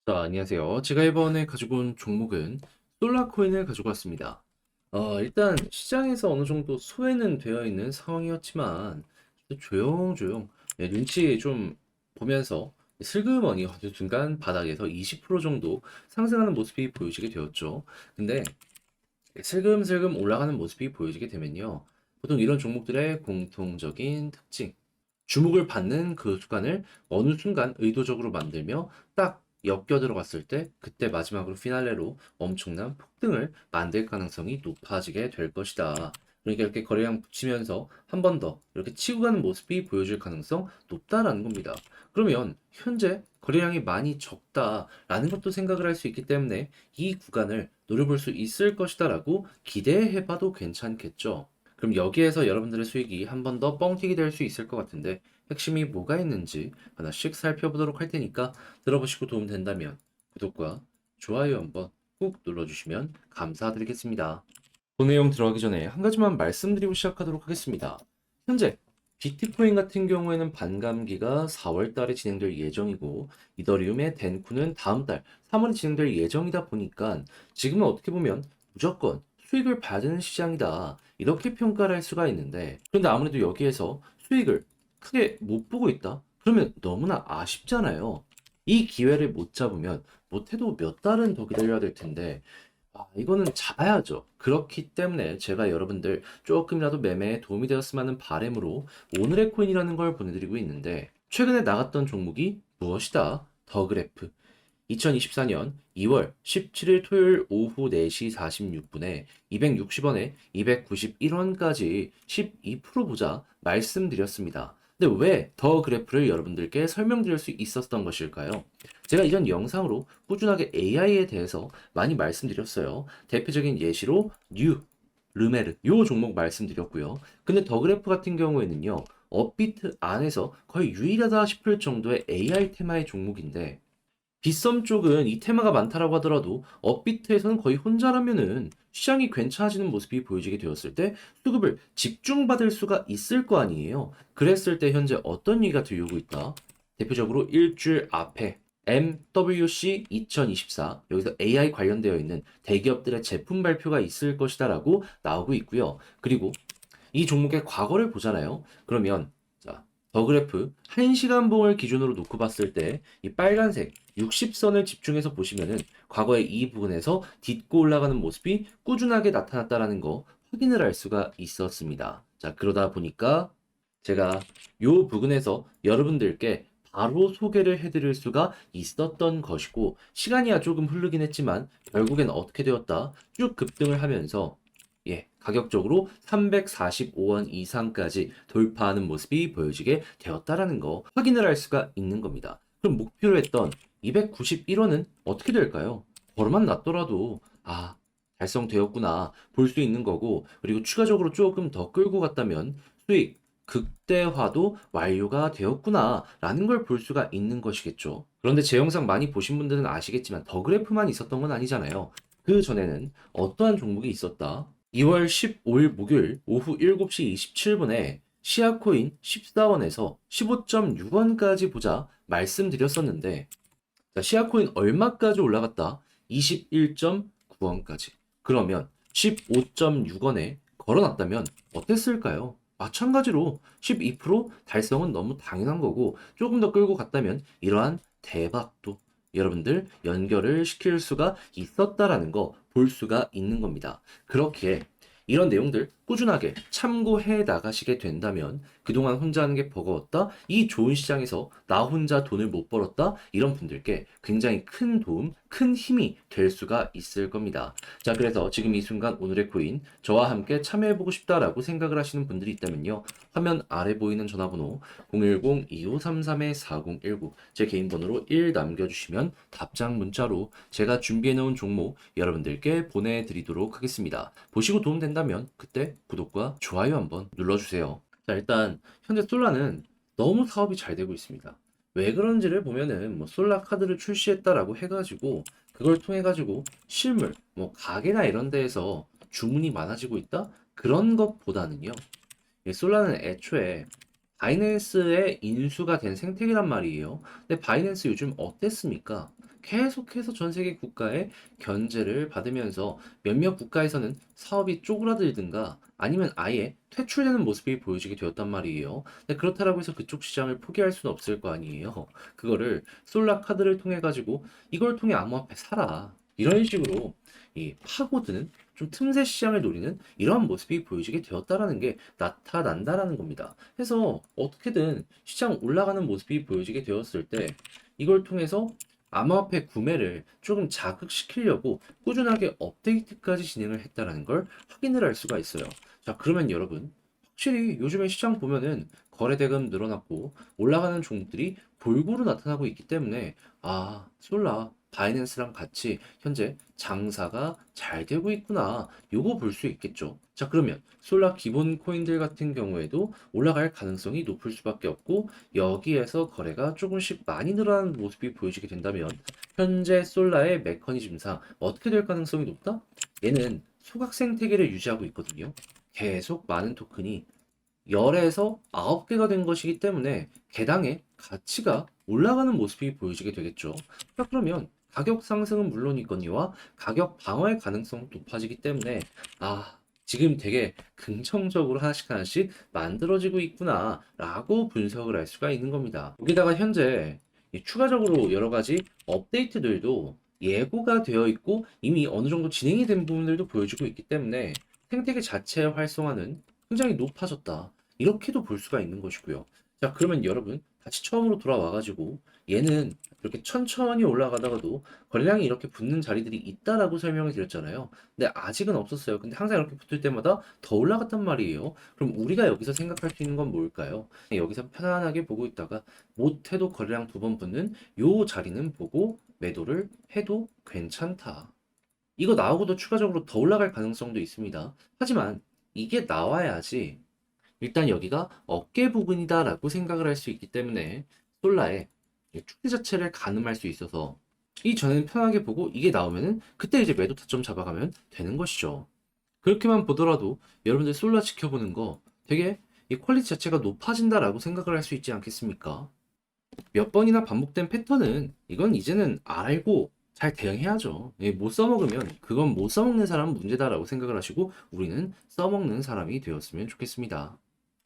자, 안녕하세요. 제가 이번에 가지고 온 종목은 솔라코인을 가지고 왔습니다. 일단 시장에서 어느 정도 소외는 되어 있는 상황이었지만 조용조용 눈치 좀 보면서 슬그머니 어느 순간 바닥에서 20% 정도 상승하는 모습이 보여지게 되었죠. 근데 슬금슬금 올라가는 모습이 보여지게 되면요. 보통 이런 종목들의 공통적인 특징, 주목을 받는 그 순간을 어느 순간 의도적으로 만들며 딱 엮여 들어갔을 때 그때 마지막으로 피날레로 엄청난 폭등을 만들 가능성이 높아지게 될 것이다. 그러니까 이렇게 거래량 붙이면서 한 번 더 이렇게 치고 가는 모습이 보여질 가능성 높다라는 겁니다. 그러면 현재 거래량이 많이 적다라는 것도 생각을 할 수 있기 때문에 이 구간을 노려볼 수 있을 것이다라고 기대해 봐도 괜찮겠죠. 그럼 여기에서 여러분들의 수익이 한 번 더 뻥튀기 될 수 있을 것 같은데 핵심이 뭐가 있는지 하나씩 살펴보도록 할 테니까 들어보시고 도움 된다면 구독과 좋아요 한번 꾹 눌러주시면 감사드리겠습니다. 본 내용 들어가기 전에 한 가지만 말씀드리고 시작하도록 하겠습니다. 현재 비트코인 같은 경우에는 반감기가 4월 달에 진행될 예정이고 이더리움의 덴쿠는 다음 달 3월에 진행될 예정이다 보니까 지금은 어떻게 보면 무조건 수익을 받은 시장이다. 이렇게 평가를 할 수가 있는데 그런데 아무래도 여기에서 수익을 크게 못 보고 있다? 그러면 너무나 아쉽잖아요. 이 기회를 못 잡으면 못해도 몇 달은 더 기다려야 될 텐데 이거는 잡아야죠. 그렇기 때문에 제가 여러분들 조금이라도 매매에 도움이 되었으면 하는 바람으로 오늘의 코인이라는 걸 보내드리고 있는데 최근에 나갔던 종목이 무엇이다? 더그래프. 2024년 2월 17일 토요일 오후 4시 46분에 260원에 291원까지 12% 보자 말씀드렸습니다. 근데 왜 더 그래프를 여러분들께 설명드릴 수 있었던 것일까요? 제가 이전 영상으로 꾸준하게 AI에 대해서 많이 말씀드렸어요. 대표적인 예시로 르메르 요 종목 말씀드렸고요. 근데 더 그래프 같은 경우에는요. 업비트 안에서 거의 유일하다 싶을 정도의 AI 테마의 종목인데 빗썸 쪽은 이 테마가 많다라고 하더라도 업비트에서는 거의 혼자라면은 시장이 괜찮아지는 모습이 보여지게 되었을 때 수급을 집중받을 수가 있을 거 아니에요. 그랬을 때 현재 어떤 얘기가 들려오고 있다? 대표적으로 일주일 앞에 MWC 2024 여기서 AI 관련되어 있는 대기업들의 제품 발표가 있을 것이다라고 나오고 있고요. 그리고 이 종목의 과거를 보잖아요. 그러면 자, 더 그래프 1시간 봉을 기준으로 놓고 봤을 때 이 빨간색 60선을 집중해서 보시면은 과거에 이 부분에서 딛고 올라가는 모습이 꾸준하게 나타났다라는 거 확인을 할 수가 있었습니다. 자, 그러다 보니까 제가 요 부분에서 여러분들께 바로 소개를 해드릴 수가 있었던 것이고 시간이야 조금 흐르긴 했지만 결국엔 어떻게 되었다? 쭉 급등을 하면서 가격적으로 345원 이상까지 돌파하는 모습이 보여지게 되었다라는 거 확인을 할 수가 있는 겁니다. 그럼 목표로 했던 291원은 어떻게 될까요? 걸어만 놨더라도 달성되었구나 볼 수 있는 거고 그리고 추가적으로 조금 더 끌고 갔다면 수익 극대화도 완료가 되었구나 라는 걸 볼 수가 있는 것이겠죠. 그런데 제 영상 많이 보신 분들은 아시겠지만 더 그래프만 있었던 건 아니잖아요. 그 전에는 어떠한 종목이 있었다? 2월 15일 목요일 오후 7시 27분에 시아코인 14원에서 15.6원까지 보자 말씀드렸었는데 자, 시아코인 얼마까지 올라갔다? 21.9원까지. 그러면 15.6원에 걸어놨다면 어땠을까요? 마찬가지로 12% 달성은 너무 당연한 거고 조금 더 끌고 갔다면 이러한 대박도 여러분들 연결을 시킬 수가 있었다라는 거 볼 수가 있는 겁니다. 그렇기에 이런 내용들 꾸준하게 참고해 나가시게 된다면 그동안 혼자 하는 게 버거웠다? 이 좋은 시장에서 나 혼자 돈을 못 벌었다? 이런 분들께 굉장히 큰 도움, 큰 힘이 될 수가 있을 겁니다. 자, 그래서 지금 이 순간 오늘의 코인 저와 함께 참여해보고 싶다라고 생각을 하시는 분들이 있다면요. 화면 아래 보이는 전화번호 010-2533-4019 제 개인 번호로 1 남겨주시면 답장 문자로 제가 준비해놓은 종목 여러분들께 보내드리도록 하겠습니다. 보시고 도움된다면 그때 구독과 좋아요 한번 눌러주세요. 자, 일단 현재 솔라는 너무 사업이 잘 되고 있습니다. 왜 그런지를 보면은 뭐 솔라 카드를 출시했다라고 해가지고 그걸 통해 가지고 실물 뭐 가게나 이런 데에서 주문이 많아지고 있다 그런 것보다는요. 이 솔라는 애초에 바이낸스에 인수가 된 생태계란 말이에요. 근데 바이낸스 요즘 어땠습니까? 계속해서 전 세계 국가의 견제를 받으면서 몇몇 국가에서는 사업이 쪼그라들든가 아니면 아예 퇴출되는 모습이 보여지게 되었단 말이에요. 근데 그렇다라고 해서 그쪽 시장을 포기할 수는 없을 거 아니에요. 그거를 솔라 카드를 통해 가지고 이걸 통해 암호화폐 사라. 이런 식으로 이 파고드는 좀 틈새 시장을 노리는 이러한 모습이 보여지게 되었다라는 게 나타난다라는 겁니다. 해서 어떻게든 시장 올라가는 모습이 보여지게 되었을 때 이걸 통해서 암호화폐 구매를 조금 자극시키려고 꾸준하게 업데이트까지 진행을 했다라는 걸 확인을 할 수가 있어요. 자, 그러면 여러분, 확실히 요즘에 시장 보면은 거래대금 늘어났고 올라가는 종목들이 골고루 나타나고 있기 때문에 아, 솔라, 바이낸스랑 같이 현재 장사가 잘 되고 있구나. 요거 볼 수 있겠죠. 자, 그러면 솔라 기본 코인들 같은 경우에도 올라갈 가능성이 높을 수밖에 없고 여기에서 거래가 조금씩 많이 늘어나는 모습이 보여지게 된다면 현재 솔라의 메커니즘상 어떻게 될 가능성이 높다? 얘는 소각생 태계를 유지하고 있거든요. 계속 많은 토큰이 10에서 9개가 된 것이기 때문에 개당의 가치가 올라가는 모습이 보여지게 되겠죠. 자, 그러면 가격 상승은 물론이거니와 가격 방어의 가능성 높아지기 때문에 아, 지금 되게 긍정적으로 하나씩 하나씩 만들어지고 있구나 라고 분석을 할 수가 있는 겁니다. 여기다가 현재 추가적으로 여러 가지 업데이트들도 예고가 되어 있고 이미 어느 정도 진행이 된 부분들도 보여지고 있기 때문에 생태계 자체의 활성화는 굉장히 높아졌다. 이렇게도 볼 수가 있는 것이고요. 자, 그러면 여러분 다시 처음으로 돌아와가지고 얘는 이렇게 천천히 올라가다가도 거래량이 이렇게 붙는 자리들이 있다라고 설명을 드렸잖아요. 근데 아직은 없었어요. 근데 항상 이렇게 붙을 때마다 더 올라갔단 말이에요. 그럼 우리가 여기서 생각할 수 있는 건 뭘까요? 여기서 편안하게 보고 있다가 못해도 거래량 2번 붙는 요 자리는 보고 매도를 해도 괜찮다. 이거 나오고도 추가적으로 더 올라갈 가능성도 있습니다. 하지만 이게 나와야지 일단 여기가 어깨 부분이다라고 생각을 할 수 있기 때문에 솔라의 축대 자체를 가늠할 수 있어서 이전에는 편하게 보고 이게 나오면은 그때 이제 매도 타점 잡아가면 되는 것이죠. 그렇게만 보더라도 여러분들 솔라 지켜보는 거 되게 이 퀄리티 자체가 높아진다라고 생각을 할 수 있지 않겠습니까? 몇 번이나 반복된 패턴은 이건 이제는 알고 잘 대응해야죠. 못 써먹으면 그건 못 써먹는 사람은 문제다라고 생각을 하시고 우리는 써먹는 사람이 되었으면 좋겠습니다.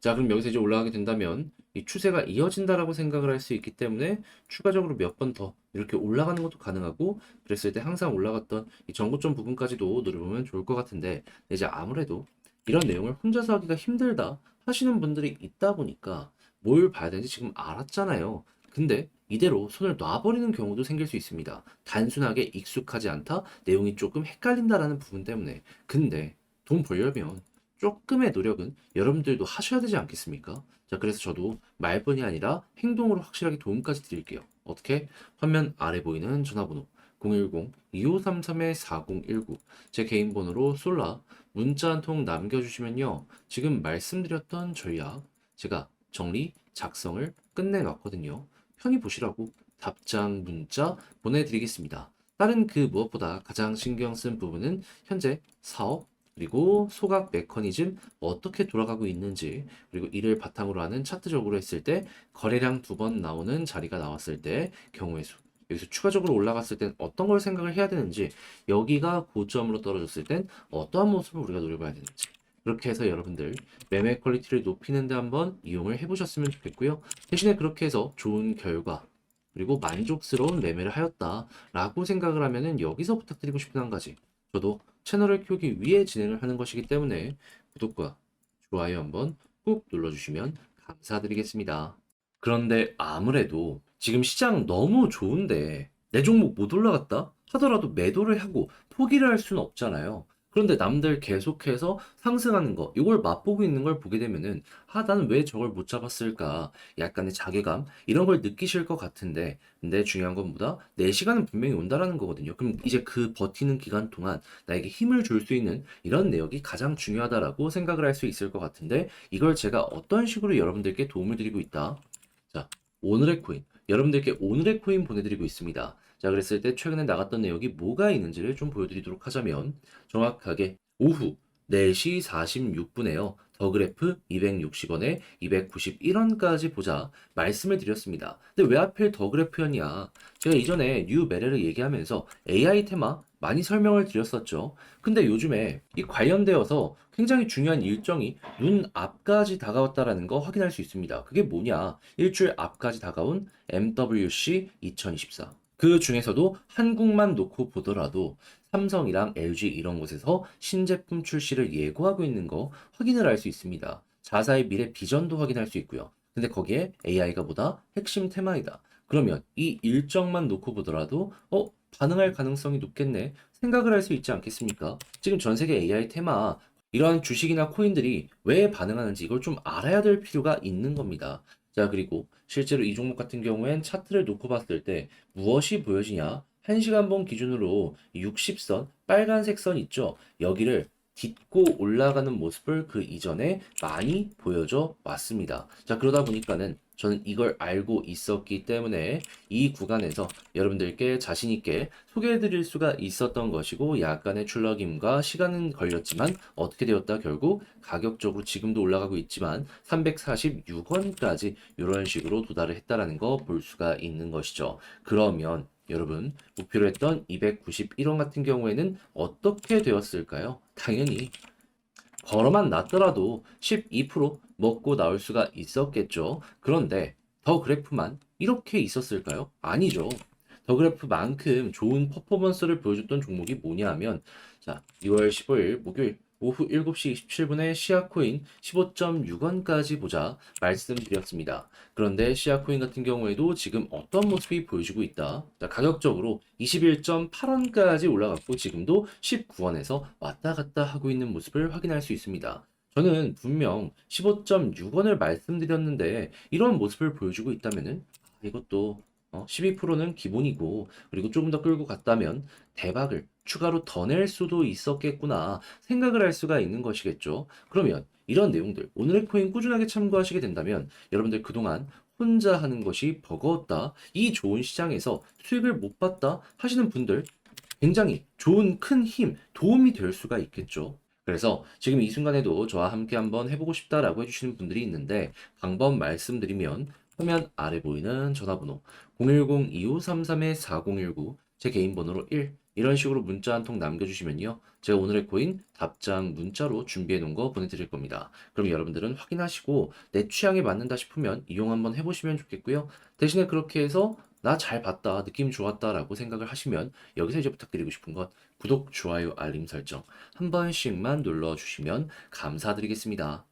자, 그럼 여기서 이제 올라가게 된다면 이 추세가 이어진다라고 생각을 할 수 있기 때문에 추가적으로 몇 번 더 이렇게 올라가는 것도 가능하고 그랬을 때 항상 올라갔던 이 전고점 부분까지도 노려보면 좋을 것 같은데 이제 아무래도 이런 내용을 혼자서 하기가 힘들다 하시는 분들이 있다 보니까 뭘 봐야 되는지 지금 알았잖아요. 근데 이대로 손을 놔버리는 경우도 생길 수 있습니다. 단순하게 익숙하지 않다, 내용이 조금 헷갈린다라는 부분 때문에. 근데 돈 벌려면 조금의 노력은 여러분들도 하셔야 되지 않겠습니까? 자, 그래서 저도 말뿐이 아니라 행동으로 확실하게 도움까지 드릴게요. 어떻게? 화면 아래 보이는 전화번호 010-2533-4019 제 개인 번호로 솔라 문자 한 통 남겨주시면요. 지금 말씀드렸던 전략 제가 정리, 작성을 끝내놨거든요. 편히 보시라고 답장 문자 보내드리겠습니다. 다른 그 무엇보다 가장 신경 쓴 부분은 현재 사업, 그리고 소각 메커니즘 어떻게 돌아가고 있는지 그리고 이를 바탕으로 하는 차트적으로 했을 때 거래량 2번 나오는 자리가 나왔을 때 경우의 수 여기서 추가적으로 올라갔을 땐 어떤 걸 생각을 해야 되는지 여기가 고점으로 떨어졌을 땐 어떠한 모습을 우리가 노려봐야 되는지 그렇게 해서 여러분들 매매 퀄리티를 높이는 데 한번 이용을 해보셨으면 좋겠고요. 대신에 그렇게 해서 좋은 결과 그리고 만족스러운 매매를 하였다라고 생각을 하면은 여기서 부탁드리고 싶은 한 가지 저도 채널을 키우기 위해 진행을 하는 것이기 때문에 구독과 좋아요 한번 꾹 눌러주시면 감사드리겠습니다. 그런데 아무래도 지금 시장 너무 좋은데 내 종목 못 올라갔다 하더라도 매도를 하고 포기를 할 수는 없잖아요. 그런데 남들 계속해서 상승하는 거, 이걸 맛보고 있는 걸 보게 되면은, 아, 나는 왜 저걸 못 잡았을까? 약간의 자괴감, 이런 걸 느끼실 것 같은데, 근데 중요한 건 뭐다? 내 시간은 분명히 온다라는 거거든요. 그럼 이제 그 버티는 기간 동안 나에게 힘을 줄 수 있는 이런 내역이 가장 중요하다라고 생각을 할 수 있을 것 같은데, 이걸 제가 어떤 식으로 여러분들께 도움을 드리고 있다? 자, 오늘의 코인. 여러분들께 오늘의 코인 보내드리고 있습니다. 자, 그랬을 때 최근에 나갔던 내역이 뭐가 있는지를 좀 보여드리도록 하자면 정확하게 오후 4시 46분에요. 더 그래프 260원에 291원까지 보자 말씀을 드렸습니다. 근데 왜 하필 더 그래프였냐? 제가 이전에 뉴 메레를 얘기하면서 AI 테마 많이 설명을 드렸었죠. 근데 요즘에 이 관련되어서 굉장히 중요한 일정이 눈 앞까지 다가왔다라는 거 확인할 수 있습니다. 그게 뭐냐? 일주일 앞까지 다가온 MWC 2024. 그 중에서도 한국만 놓고 보더라도 삼성이랑 LG 이런 곳에서 신제품 출시를 예고하고 있는 거 확인을 할 수 있습니다. 자사의 미래 비전도 확인할 수 있고요. 근데 거기에 AI가 보다 핵심 테마이다. 그러면 이 일정만 놓고 보더라도 반응할 가능성이 높겠네 생각을 할 수 있지 않겠습니까? 지금 전 세계 AI 테마 이러한 주식이나 코인들이 왜 반응하는지 이걸 좀 알아야 될 필요가 있는 겁니다. 자, 그리고 실제로 이 종목 같은 경우엔 차트를 놓고 봤을 때 무엇이 보여지냐? 1시간봉 기준으로 60선, 빨간색 선 있죠? 여기를 딛고 올라가는 모습을 그 이전에 많이 보여줘 왔습니다. 자, 그러다 보니까는 저는 이걸 알고 있었기 때문에 이 구간에서 여러분들께 자신 있게 소개해 드릴 수가 있었던 것이고 약간의 출러김과 시간은 걸렸지만 어떻게 되었다 결국 가격적으로 지금도 올라가고 있지만 346원까지 이런 식으로 도달을 했다라는 거 볼 수가 있는 것이죠. 그러면 여러분 목표로 했던 291원 같은 경우에는 어떻게 되었을까요? 당연히 걸어만 놨더라도 12% 먹고 나올 수가 있었겠죠. 그런데 더 그래프만 이렇게 있었을까요? 아니죠. 더 그래프만큼 좋은 퍼포먼스를 보여줬던 종목이 뭐냐 하면 자, 2월 15일 목요일 오후 7시 27분에 시아코인 15.6원까지 보자 말씀드렸습니다. 그런데 시아코인 같은 경우에도 지금 어떤 모습이 보여주고 있다. 자, 가격적으로 21.8원까지 올라갔고 지금도 19원에서 왔다 갔다 하고 있는 모습을 확인할 수 있습니다. 저는 분명 15.6원을 말씀드렸는데 이런 모습을 보여주고 있다면은 이것도 12%는 기본이고 그리고 조금 더 끌고 갔다면 대박을 추가로 더 낼 수도 있었겠구나 생각을 할 수가 있는 것이겠죠. 그러면 이런 내용들 오늘의 코인 꾸준하게 참고하시게 된다면 여러분들 그동안 혼자 하는 것이 버거웠다. 이 좋은 시장에서 수익을 못 봤다 하시는 분들 굉장히 좋은 큰 힘, 도움이 될 수가 있겠죠. 그래서 지금 이 순간에도 저와 함께 한번 해보고 싶다라고 해주시는 분들이 있는데 방법 말씀드리면 화면 아래 보이는 전화번호 010-2533-4019 제 개인 번호로 1 이런 식으로 문자 한 통 남겨주시면요. 제가 오늘의 코인 답장 문자로 준비해 놓은 거 보내드릴 겁니다. 그럼 여러분들은 확인하시고 내 취향에 맞는다 싶으면 이용 한번 해보시면 좋겠고요. 대신에 그렇게 해서 나 잘 봤다, 느낌 좋았다라고 생각을 하시면 여기서 이제 부탁드리고 싶은 건 구독, 좋아요, 알림 설정 한 번씩만 눌러주시면 감사드리겠습니다.